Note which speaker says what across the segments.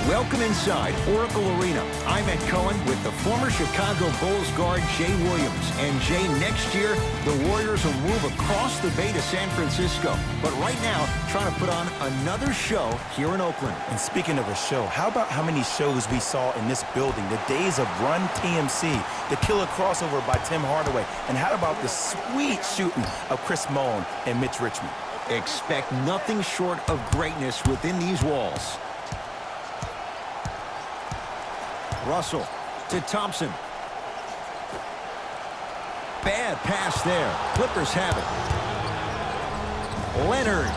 Speaker 1: Welcome inside Oracle Arena. I'm Ed Cohen with the former Chicago Bulls guard Jay Williams. And Jay, next year, the Warriors will move across the bay to San Francisco. But right now, trying to put on another show here in Oakland.
Speaker 2: And speaking of a show, how about how many shows we saw in this building? The days of Run TMC, the killer crossover by Tim Hardaway, and how about the sweet shooting of Chris Mullin and Mitch Richmond?
Speaker 1: Expect nothing short of greatness within these walls. Russell to Thompson. Bad pass there. Clippers have it. Leonard.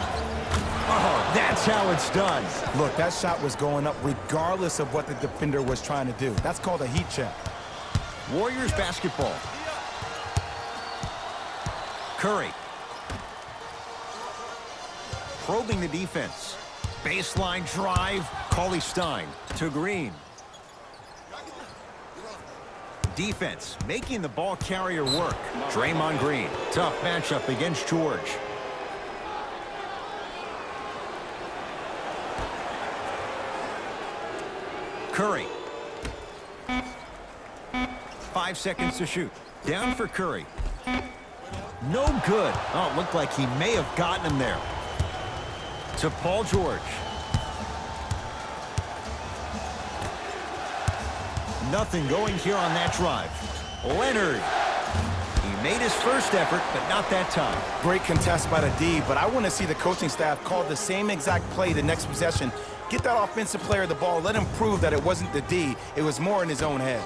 Speaker 1: Oh, that's how it's done.
Speaker 2: Look, that shot was going up regardless of what the defender was trying to do. That's called a heat check.
Speaker 1: Warriors basketball. Curry. Probing the defense. Baseline drive. Cauley-Stein to Green. Defense making the ball carrier work. Draymond Green. Tough matchup against George. Curry. 5 seconds to shoot. Down for Curry. No good. Oh, it looked like he may have gotten him there. To Paul George. Nothing going here on that drive. Leonard. He made his first effort, but not that time.
Speaker 2: Great contest by the D, but I want to see the coaching staff call the same exact play the next possession. Get that offensive player the ball. Let him prove that it wasn't the D. It was more in his own head.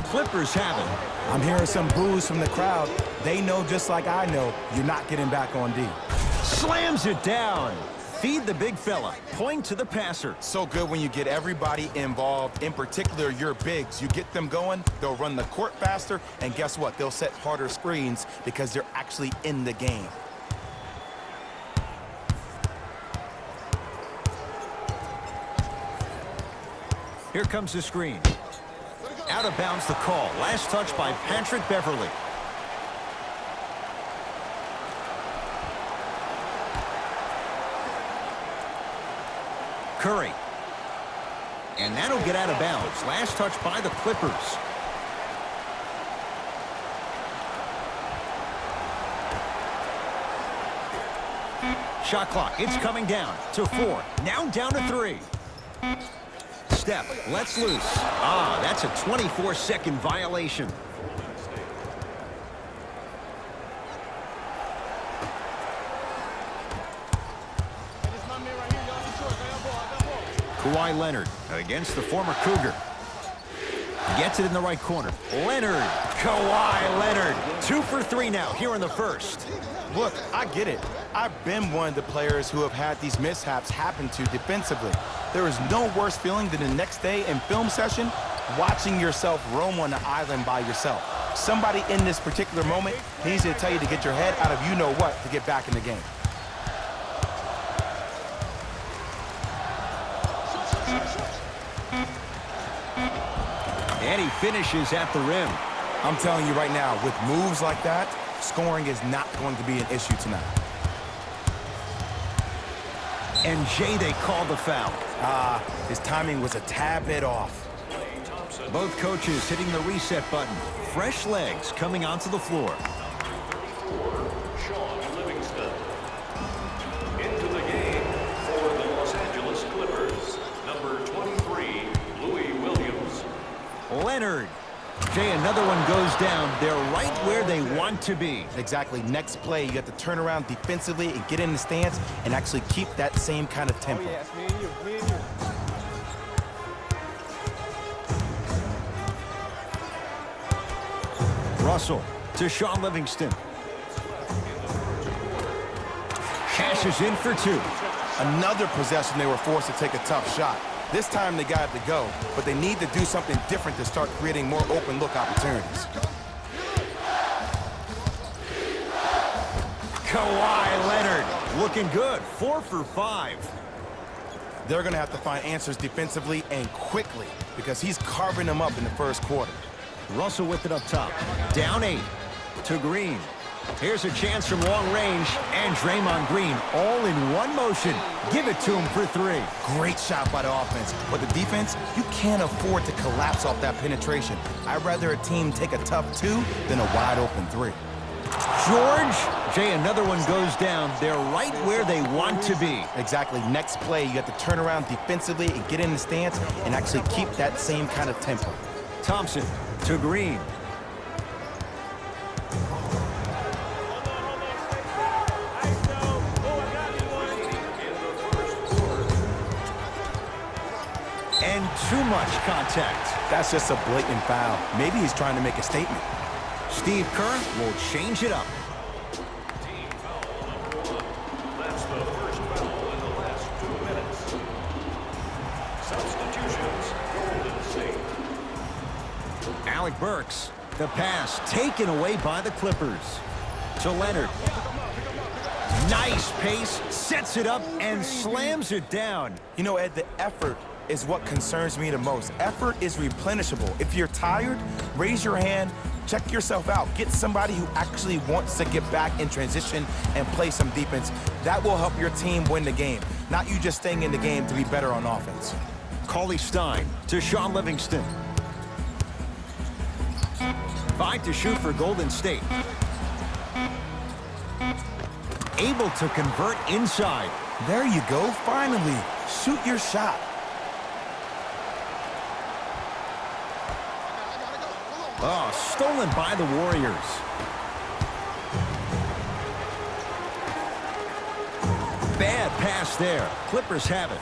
Speaker 1: Clippers have it.
Speaker 2: I'm hearing some boos from the crowd. They know just like I know you're not getting back on D.
Speaker 1: Slams it down. Feed the big fella. Point to the passer.
Speaker 2: So good when you get everybody involved, in particular your bigs. You get them going, they'll run the court faster, and guess what? They'll set harder screens because they're actually in the game.
Speaker 1: Here comes the screen. Out of bounds the call. Last touch by Patrick Beverley. Curry. And that'll get out of bounds. Last touch by the Clippers. Shot clock. It's coming down to 4. Now down to 3. Steph lets loose. Ah, that's a 24-second violation. Kawhi Leonard against the former Cougar. Gets it in the right corner. Leonard. Kawhi Leonard. 2 for 3 now here in the first.
Speaker 2: Look, I get it. I've been one of the players who have had these mishaps happen to defensively. There is no worse feeling than the next day in film session watching yourself roam on the island by yourself. Somebody in this particular moment needs to tell you to get your head out of you-know-what to get back in the game.
Speaker 1: And he finishes at the rim.
Speaker 2: I'm telling you right now, with moves like that, scoring is not going to be an issue tonight.
Speaker 1: And Jay, they called the foul.
Speaker 2: His timing was a tad bit off.
Speaker 1: Both coaches hitting the reset button. Fresh legs coming onto the floor.
Speaker 3: Sean Livingston. Into the game for the Los Angeles Clippers, number 23, Louis Williams.
Speaker 1: Leonard. Jay, another one goes down. They're right where they want to be.
Speaker 2: Exactly. Next play, you have to turn around defensively and get in the stance and actually keep that same kind of tempo.
Speaker 4: Oh, yeah, it's me and you. Me and you.
Speaker 1: Russell to Sean Livingston. Cashes in for 2.
Speaker 2: Another possession they were forced to take a tough shot. This time they got it to go, but they need to do something different to start creating more open look opportunities.
Speaker 1: Kawhi Leonard looking good. 4 for 5.
Speaker 2: They're going to have to find answers defensively and quickly because he's carving them up in the first quarter.
Speaker 1: Russell with it up top. Down 8 to Green. Here's a chance from long range, and Draymond Green all in one motion. Give it to him for three.
Speaker 2: Great shot by the offense, but the defense, you can't afford to collapse off that penetration. I'd rather a team take a tough two than a wide open three.
Speaker 1: George, Jay, another one goes down. They're right where they want to be.
Speaker 2: Exactly. Next play, you have to turn around defensively and get in the stance and actually keep that same kind of tempo.
Speaker 1: Thompson to Green. And too much contact.
Speaker 2: That's just a blatant foul. Maybe he's trying to make a statement.
Speaker 1: Steve Kerr will change it up.
Speaker 3: Team foul number 1. That's the first foul in the last 2 minutes. Substitutions, Golden State.
Speaker 1: Alec Burks, the pass taken away by the Clippers. To Leonard. Nice pace, sets it up and slams it down.
Speaker 2: You know, Ed, the effort is what concerns me the most. Effort is replenishable. If you're tired, raise your hand, check yourself out. Get somebody who actually wants to get back in transition and play some defense. That will help your team win the game, not you just staying in the game to be better on offense.
Speaker 1: Cauley Stein to Shaun Livingston. 5 to shoot for Golden State. Able to convert inside.
Speaker 2: There you go, finally. Shoot your shot.
Speaker 1: Oh, stolen by the Warriors. Bad pass there. Clippers have it.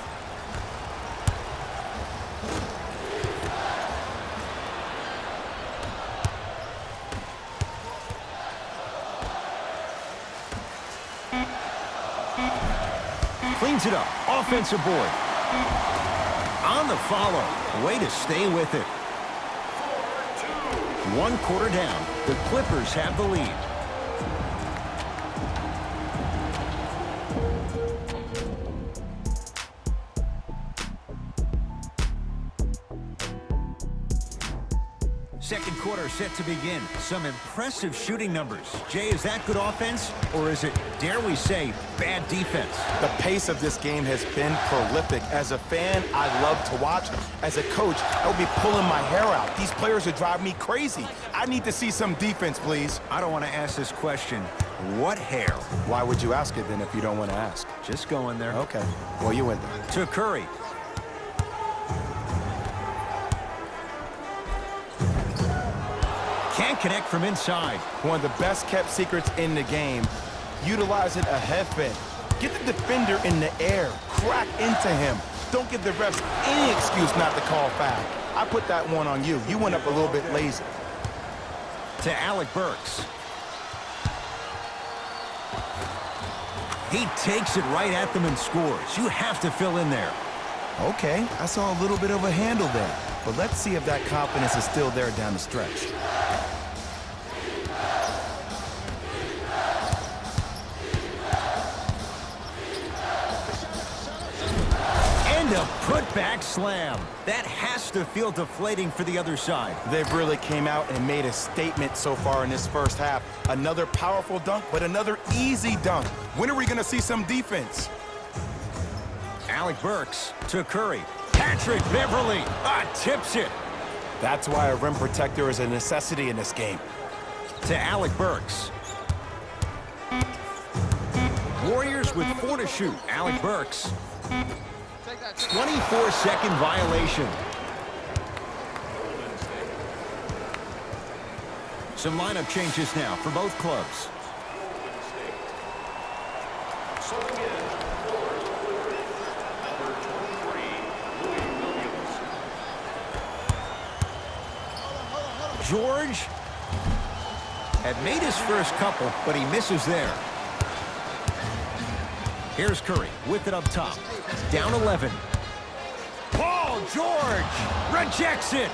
Speaker 1: Cleans it up. Offensive board. On the follow. Way to stay with it. 1 quarter down. The Clippers have the lead. Second quarter set to begin. Some impressive shooting numbers. Jay, is that good offense, or is it, dare we say, bad defense?
Speaker 2: The pace of this game has been prolific. As a fan, I love to watch. As a coach, I would be pulling my hair out. These players would drive me crazy. I need to see some defense, please.
Speaker 1: I don't want to ask this question. What hair?
Speaker 2: Why would you ask it then if you don't want to ask?
Speaker 1: Just going there.
Speaker 2: Okay. Well, you went there.
Speaker 1: To Curry. Can't connect from inside.
Speaker 2: One of the best kept secrets in the game. Utilizing a head fake. Get the defender in the air. Crack into him. Don't give the refs any excuse not to call foul. I put that one on you. You went up a little bit lazy.
Speaker 1: To Alec Burks. He takes it right at them and scores. You have to fill in there.
Speaker 2: Okay, I saw a little bit of a handle there. But let's see if that confidence is still there down the stretch.
Speaker 1: And a putback slam. That has to feel deflating for the other side.
Speaker 2: They've really came out and made a statement so far in this first half. Another powerful dunk, but another easy dunk. When are we going to see some defense?
Speaker 1: Alec Burks to Curry. Patrick Beverly tips it.
Speaker 2: That's why a rim protector is a necessity in this game.
Speaker 1: To Alec Burks. Warriors with 4 to shoot. Alec Burks. 24-second violation. Some lineup changes now for both clubs. George had made his first couple, but he misses there. Here's Curry with it up top. Down 11. Paul George rejects it.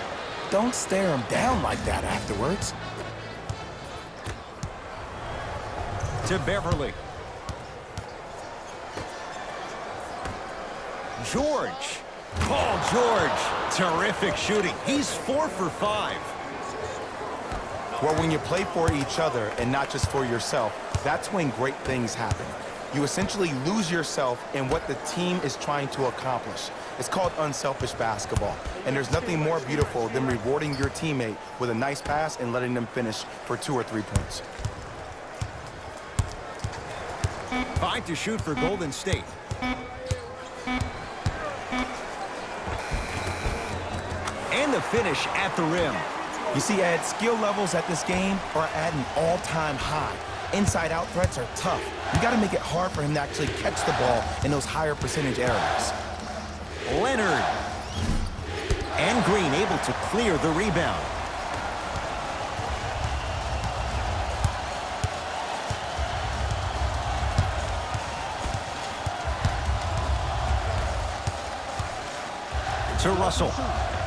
Speaker 2: Don't stare him down like that afterwards.
Speaker 1: To Beverly. George. Paul George. Terrific shooting. He's 4 for 5.
Speaker 2: Well, when you play for each other and not just for yourself, that's when great things happen. You essentially lose yourself in what the team is trying to accomplish. It's called unselfish basketball, and there's nothing more beautiful than rewarding your teammate with a nice pass and letting them finish for 2 or 3 points.
Speaker 1: 5 to shoot for Golden State. And the finish at the rim.
Speaker 2: You see, Ed, skill levels at this game are at an all-time high. Inside-out threats are tough. You got to make it hard for him to actually catch the ball in those higher percentage areas.
Speaker 1: Leonard. And Green able to clear the rebound. To Russell.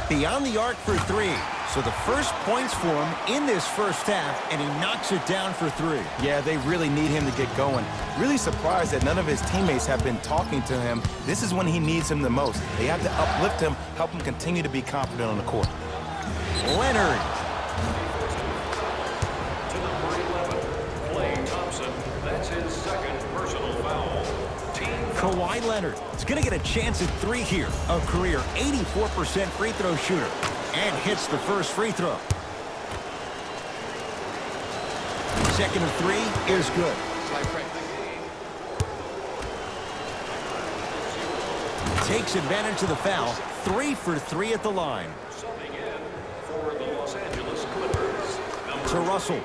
Speaker 1: Beyond the arc for 3. So the first points for him in this first half, and he knocks it down for 3.
Speaker 2: Yeah, they really need him to get going. Really surprised that none of his teammates have been talking to him. This is when he needs him the most. They have to uplift him, help him continue to be confident on the court.
Speaker 1: Leonard.
Speaker 3: To number 11, Klay Thompson. That's his second personal foul.
Speaker 1: Kawhi Leonard is going to get a chance at 3 here. A career 84% free throw shooter. And hits the first free throw. Second of 3 is good. Takes advantage of the foul. 3 for 3 at the line.
Speaker 3: Subbing in for the Los Angeles Clippers.
Speaker 1: To Russell.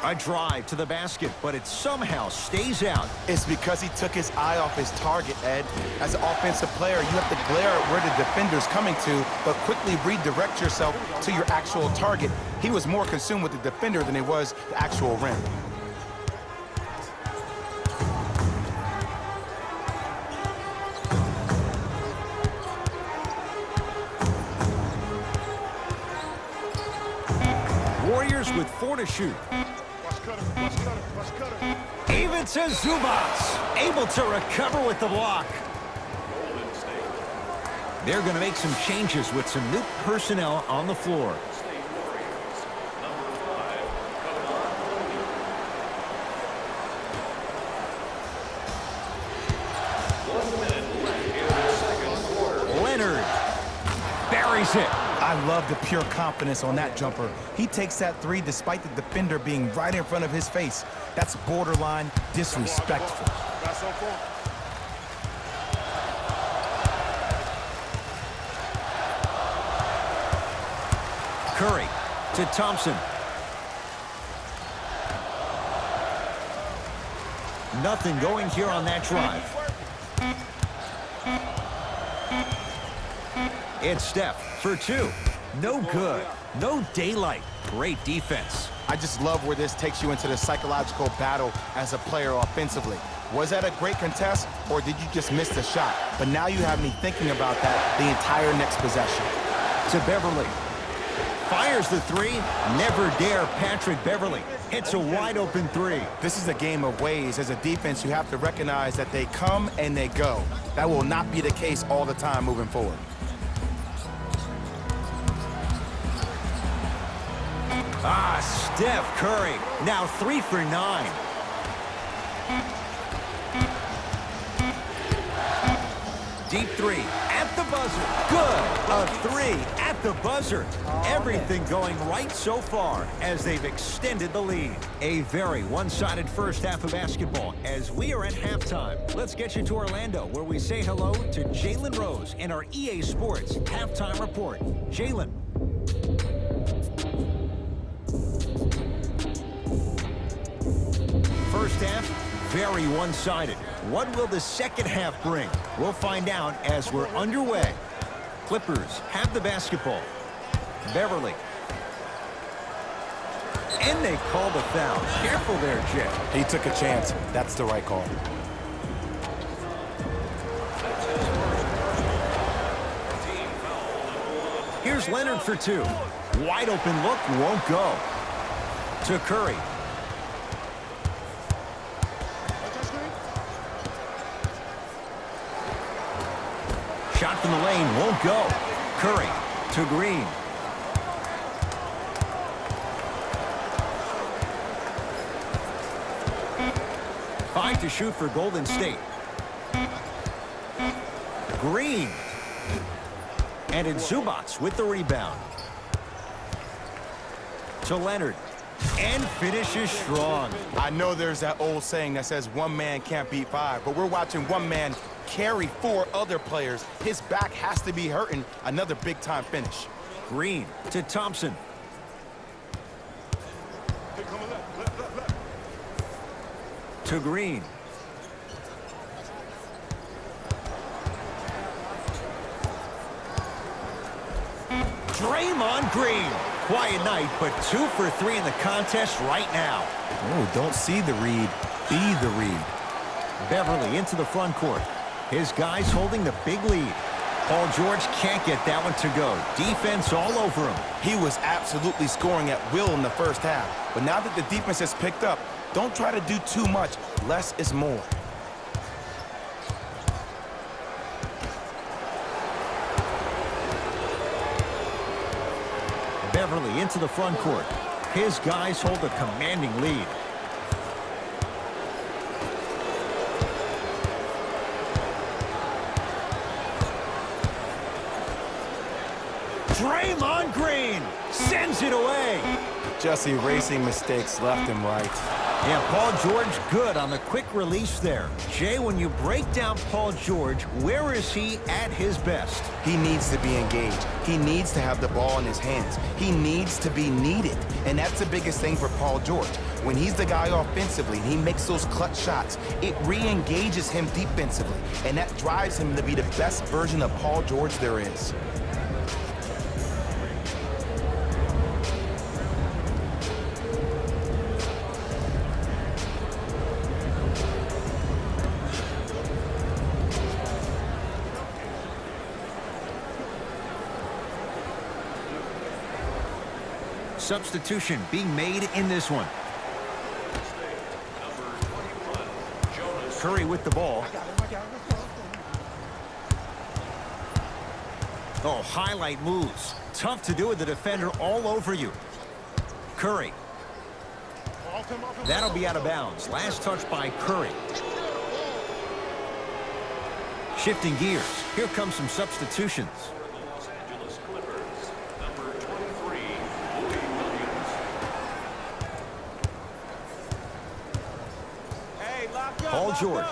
Speaker 1: A drive to the basket, but it somehow stays out.
Speaker 2: It's because he took his eye off his target, Ed. As an offensive player, you have to glare at where the defender's coming to, but quickly redirect yourself to your actual target. He was more consumed with the defender than he was the actual rim.
Speaker 1: Warriors with 4 to shoot. Ivica Zubac able to recover with the block. They're going to make some changes with some new personnel on the floor. Leonard buries it.
Speaker 2: I love the pure confidence on that jumper. He takes that 3 despite the defender being right in front of his face. That's borderline disrespectful.
Speaker 1: Curry to Thompson. Nothing going here on that drive. It's Steph for 2. No good. No daylight. Great defense.
Speaker 2: I just love where this takes you into the psychological battle as a player offensively. Was that a great contest, or did you just miss the shot? But now you have me thinking about that the entire next possession.
Speaker 1: To Beverly. Fires the 3. Never dare Patrick Beverly. Hits a wide open 3.
Speaker 2: This is a game of ways. As a defense, you have to recognize that they come and they go. That will not be the case all the time moving forward.
Speaker 1: Steph Curry. Now 3 for 9. Deep 3 at the buzzer. Good. A 3 at the buzzer. Everything going right so far as they've extended the lead. A very one-sided first half of basketball as we are at halftime. Let's get you to Orlando, where we say hello to Jalen Rose in our EA Sports Halftime Report. Jalen. First half, very one-sided. What will the second half bring? We'll find out as we're underway. Clippers have the basketball. Beverly. And they call the foul. Careful there, Jay.
Speaker 2: He took a chance. That's the right call.
Speaker 1: Here's Leonard for 2. Wide open look, won't go. To Curry. the lane, won't go. Curry to Green. Five to shoot for Golden State. Green. And it's Zubac with the rebound. To Leonard. And finishes strong.
Speaker 2: I know there's that old saying that says one man can't beat five, but we're watching one man carry four other players. His back has to be hurting. Another big-time finish.
Speaker 1: Green to Thompson. To Green. Draymond Green. Quiet night, but 2 for 3 in the contest right now.
Speaker 2: Oh, don't see the read. Be the read.
Speaker 1: Beverly into the front court. His guys holding the big lead. Paul George can't get that one to go. Defense all over him.
Speaker 2: He was absolutely scoring at will in the first half. But now that the defense has picked up, don't try to do too much. Less is more.
Speaker 1: Beverly into the front court. His guys hold a commanding lead. Draymond Green sends it away.
Speaker 2: Just erasing mistakes left and right.
Speaker 1: Yeah, Paul George good on the quick release there. Jay, when you break down Paul George, where is he at his best?
Speaker 2: He needs to be engaged. He needs to have the ball in his hands. He needs to be needed. And that's the biggest thing for Paul George. When he's the guy offensively and he makes those clutch shots, it re-engages him defensively. And that drives him to be the best version of Paul George there is.
Speaker 1: Substitution being made in this one. Curry with the ball. Oh, highlight moves. Tough to do with the defender all over you. Curry. That'll be out of bounds. Last touch by Curry. Shifting gears. Here come some substitutions. Paul George.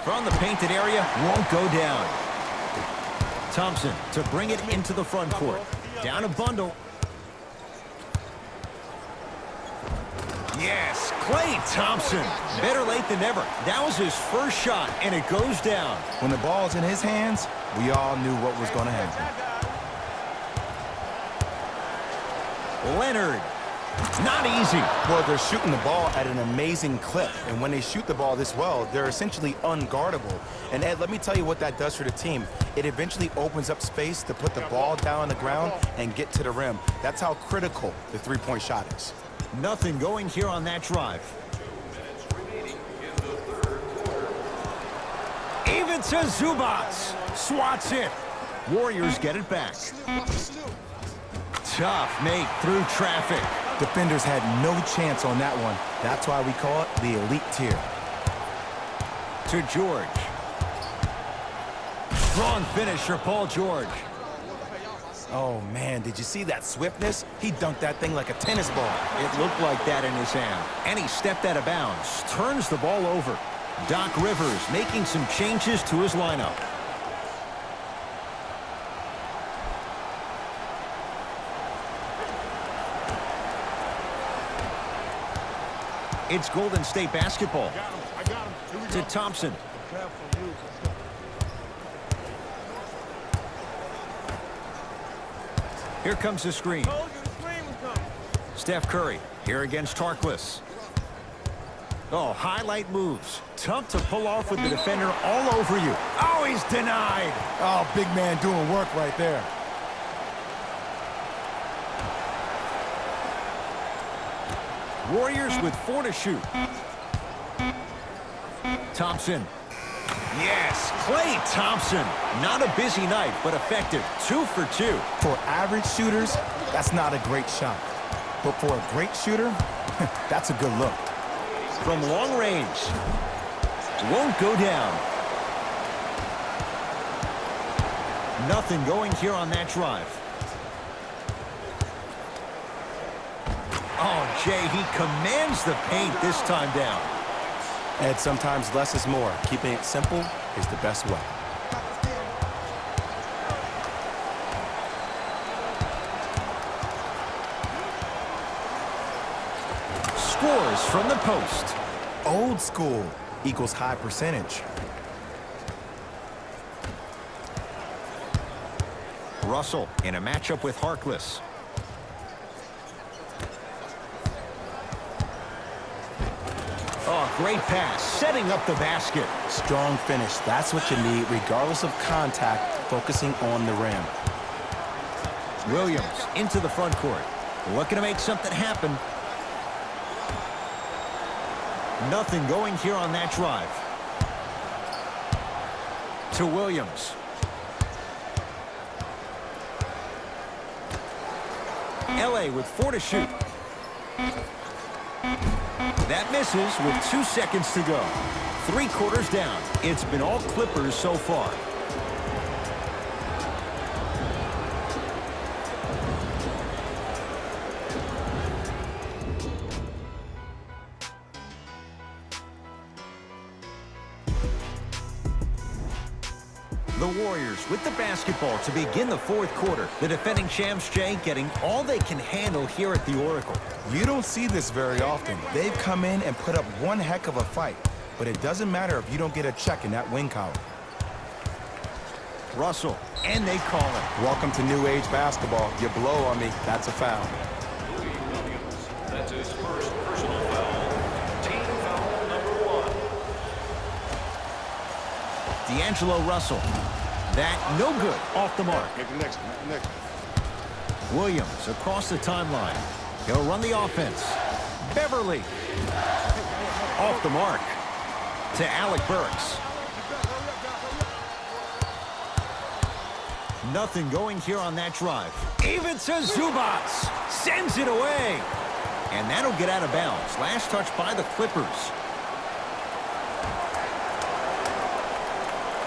Speaker 1: From the painted area, won't go down. Thompson to bring it into the front court. Down a bundle. Yes, Klay Thompson. Better late than never. That was his first shot, and it goes down.
Speaker 2: When the ball's in his hands, we all knew what was going to happen.
Speaker 1: Leonard. Not easy.
Speaker 2: Well, they're shooting the ball at an amazing clip. And when they shoot the ball this well, they're essentially unguardable. And Ed, let me tell you what that does for the team. It eventually opens up space to put the ball down on the ground and get to the rim. That's how critical the three-point shot is.
Speaker 1: Nothing going here on that drive. Even to Zubac. Swats it. Warriors get it back. Tough make through traffic.
Speaker 2: Defenders had no chance on that one. That's why we call it the elite tier.
Speaker 1: To George. Strong finish for Paul George.
Speaker 2: Oh, man, did you see that swiftness? He dunked that thing like a tennis ball.
Speaker 1: It looked like that in his hand. And he stepped out of bounds. Turns the ball over. Doc Rivers making some changes to his lineup. It's Golden State basketball.
Speaker 4: I got him.
Speaker 1: To Thompson. Here comes the screen. Steph Curry here against Tarklis. Oh, highlight moves. Tough to pull off with the defender all over you. Oh, he's denied.
Speaker 2: Oh, big man doing work right there.
Speaker 1: Warriors with 4 to shoot. Thompson. Yes, Klay Thompson. Not a busy night, but effective. 2 for 2.
Speaker 2: For average shooters, that's not a great shot. But for a great shooter, that's a good look.
Speaker 1: From long range. Won't go down. Nothing going here on that drive. Oh, Jay, he commands the paint this time down.
Speaker 2: And sometimes less is more. Keeping it simple is the best way.
Speaker 1: Scores from the post.
Speaker 2: Old school equals high percentage.
Speaker 1: Russell in a matchup with Harkless. Oh, great pass, setting up the basket.
Speaker 2: Strong finish. That's what you need, regardless of contact, focusing on the rim.
Speaker 1: Williams into the front court. Looking to make something happen. Nothing going here on that drive. To Williams. LA with 4 to shoot. That misses with 2 seconds to go. 3 quarters down. It's been all Clippers so far. The Warriors with the basketball to begin the 4th quarter. The defending champs, Jay, getting all they can handle here at the Oracle.
Speaker 2: You don't see this very often. They've come in and put up one heck of a fight. But it doesn't matter if you don't get a check in that win column.
Speaker 1: Russell, and they call it.
Speaker 2: Welcome to new age basketball. You blow on me, that's a foul.
Speaker 3: Louis Williams, that's his first personal foul. Team foul number 1.
Speaker 1: D'Angelo Russell. That no good. Off the mark.
Speaker 4: Make the next one.
Speaker 1: Williams across the timeline. He'll run the offense. Beverly. Off the mark. To Alec Burks. Nothing going here on that drive. Ivica Zubac sends it away. And that'll get out of bounds. Last touch by the Clippers.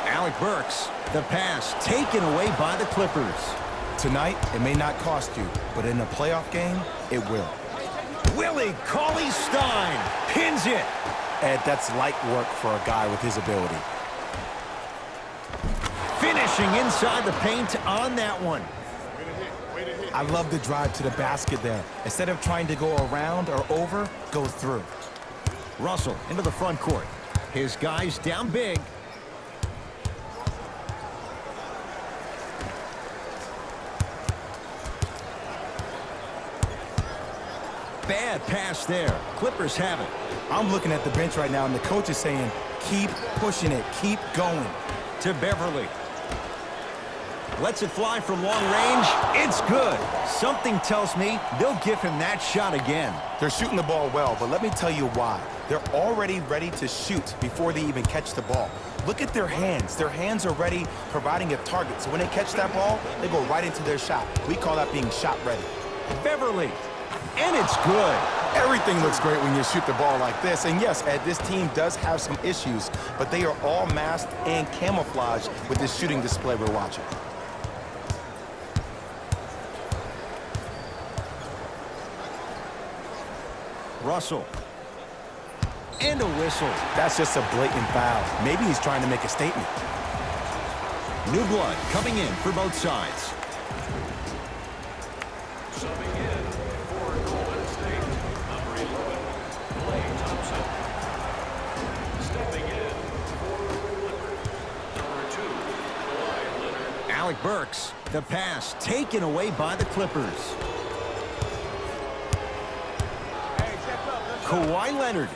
Speaker 1: Alec Burks. The pass taken away by the Clippers.
Speaker 2: Tonight, it may not cost you, but in a playoff game, it will.
Speaker 1: Willie Cauley-Stein pins it.
Speaker 2: Ed, that's light work for a guy with his ability.
Speaker 1: Finishing inside the paint on that one.
Speaker 2: I love the drive to the basket there. Instead of trying to go around or over, go through.
Speaker 1: Russell into the front court. His guys down big. Bad pass there. Clippers have it.
Speaker 2: I'm looking at the bench right now, and the coach is saying, keep pushing it, keep going.
Speaker 1: To Beverly. Lets it fly from long range. It's good. Something tells me they'll give him that shot again.
Speaker 2: They're shooting the ball well, but let me tell you why. They're already ready to shoot before they even catch the ball. Look at their hands. Their hands are ready, providing a target. So when they catch that ball, they go right into their shot. We call that being shot ready.
Speaker 1: Beverly. And it's good.
Speaker 2: Everything looks great when you shoot the ball like this. And yes, Ed, this team does have some issues, but they are all masked and camouflaged with this shooting display we're watching.
Speaker 1: Russell. And a whistle.
Speaker 2: That's just a blatant foul. Maybe he's trying to make a statement.
Speaker 1: New blood coming in for both sides.
Speaker 3: Subbing in for Golden State, number 11, Klay Thompson. Stepping in for the Clippers, number 2, Kawhi Leonard.
Speaker 1: Alec Burks. The pass taken away by the Clippers. Kawhi Leonard.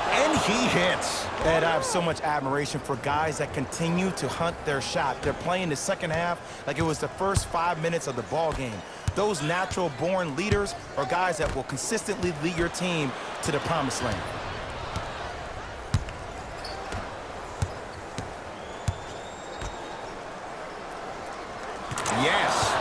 Speaker 1: And he hits.
Speaker 2: Ed, I have so much admiration for guys that continue to hunt their shot. They're playing the second half like it was the first 5 minutes of the ball game. Those natural-born leaders are guys that will consistently lead your team to the promised land.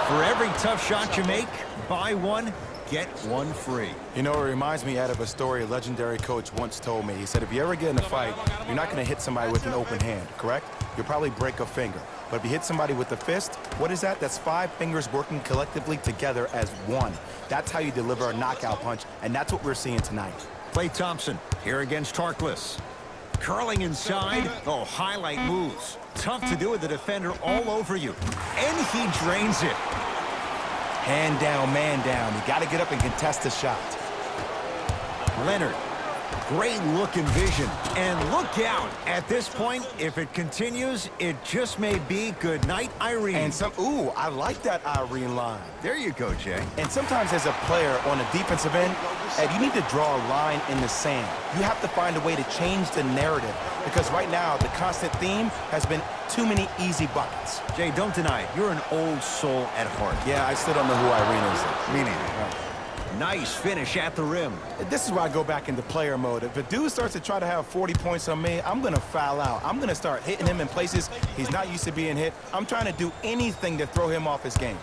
Speaker 1: For every tough shot you make, buy one, get one free.
Speaker 2: You know, it reminds me, Ed, of a story a legendary coach once told me. He said, if you ever get in a fight, you're not going to hit somebody with an open hand, correct? You'll probably break a finger. But if you hit somebody with a fist, what is that? That's 5 fingers working collectively together as one. That's how you deliver a knockout punch, and that's what we're seeing tonight.
Speaker 1: Klay Thompson here against Harkless. Curling inside. Oh, highlight moves. Tough to do with the defender all over you. And he drains it.
Speaker 2: Hand down, man down. You got to get up and contest the shot.
Speaker 1: Leonard. Great look and vision. And look out. At this point, if it continues, it just may be good night, Irene.
Speaker 2: And ooh, I like that Irene line.
Speaker 1: There you go, Jay.
Speaker 2: And sometimes as a player on the defensive end, Ed, you need to draw a line in the sand. You have to find a way to change the narrative because right now the constant theme has been too many easy buckets.
Speaker 1: Jay, don't deny it. You're an old soul at heart.
Speaker 2: Yeah, I still don't know who Irene is.
Speaker 1: Me neither. Nice finish at the rim.
Speaker 2: This is where I go back into player mode. If a dude starts to try to have 40 points on me, I'm going to foul out. I'm going to start hitting him in places he's not used to being hit. I'm trying to do anything to throw him off his game.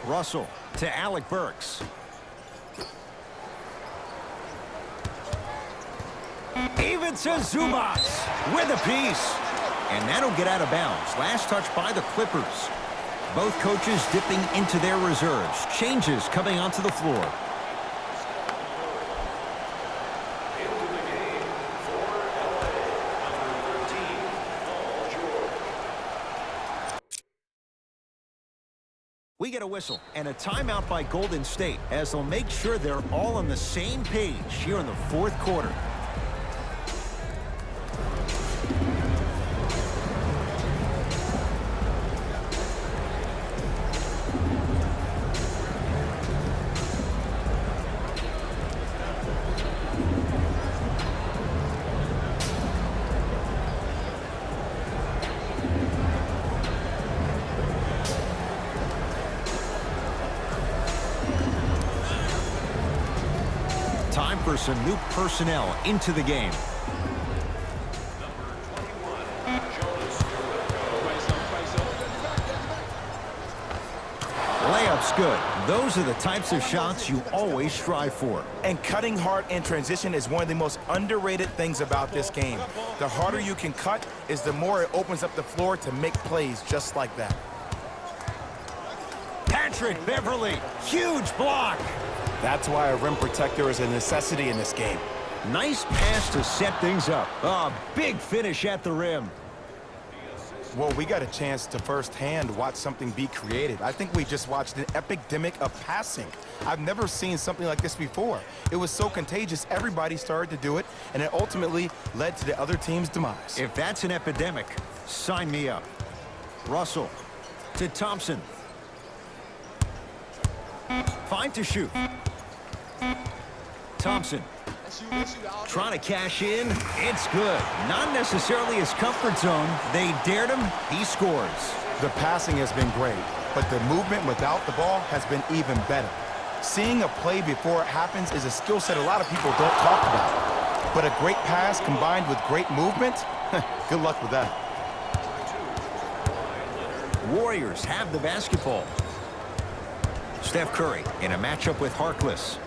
Speaker 1: Russell to Alec Burks. Even to Zubats with a piece. And that'll get out of bounds. Last touch by the Clippers. Both coaches dipping into their reserves. Changes coming onto the floor.
Speaker 3: Into the game for LA, number 13, Paul George.
Speaker 1: We get a whistle and a timeout by Golden State as they'll make sure they're all on the same page here in the fourth quarter. Time for some new personnel into the game. Layup's good. Those are the types of shots you always strive for.
Speaker 2: And cutting hard in transition is one of the most underrated things about this game. The harder you can cut is the more it opens up the floor to make plays just like that.
Speaker 1: Patrick Beverly, huge block.
Speaker 2: That's why a rim protector is a necessity in this game.
Speaker 1: Nice pass to set things up. A big finish at the rim.
Speaker 2: Well, we got a chance to firsthand watch something be created. I think we just watched an epidemic of passing. I've never seen something like this before. It was so contagious, everybody started to do it, and it ultimately led to the other team's demise.
Speaker 1: If that's an epidemic, sign me up. Russell to Thompson. Fine to shoot. Thompson trying to cash in. It's good. Not necessarily his comfort zone. They dared him. He scores.
Speaker 2: The passing has been great, but the movement without the ball has been even better. Seeing a play before it happens is a skill set a lot of people don't talk about. But a great pass combined with great movement, good luck with that.
Speaker 1: Warriors have the basketball. Steph Curry in a matchup with Harkless.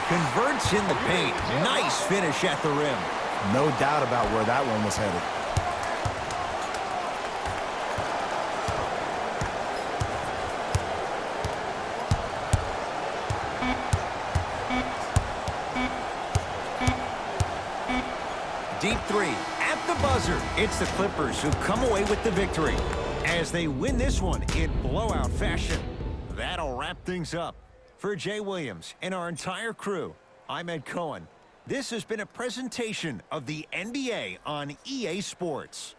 Speaker 1: Converts in the paint. Nice finish at the rim.
Speaker 2: No doubt about where that one was headed.
Speaker 1: Deep three at the buzzer. It's the Clippers who come away with the victory as they win this one in blowout fashion. That'll wrap things up. For Jay Williams and our entire crew, I'm Ed Cohen. This has been a presentation of the NBA on EA Sports.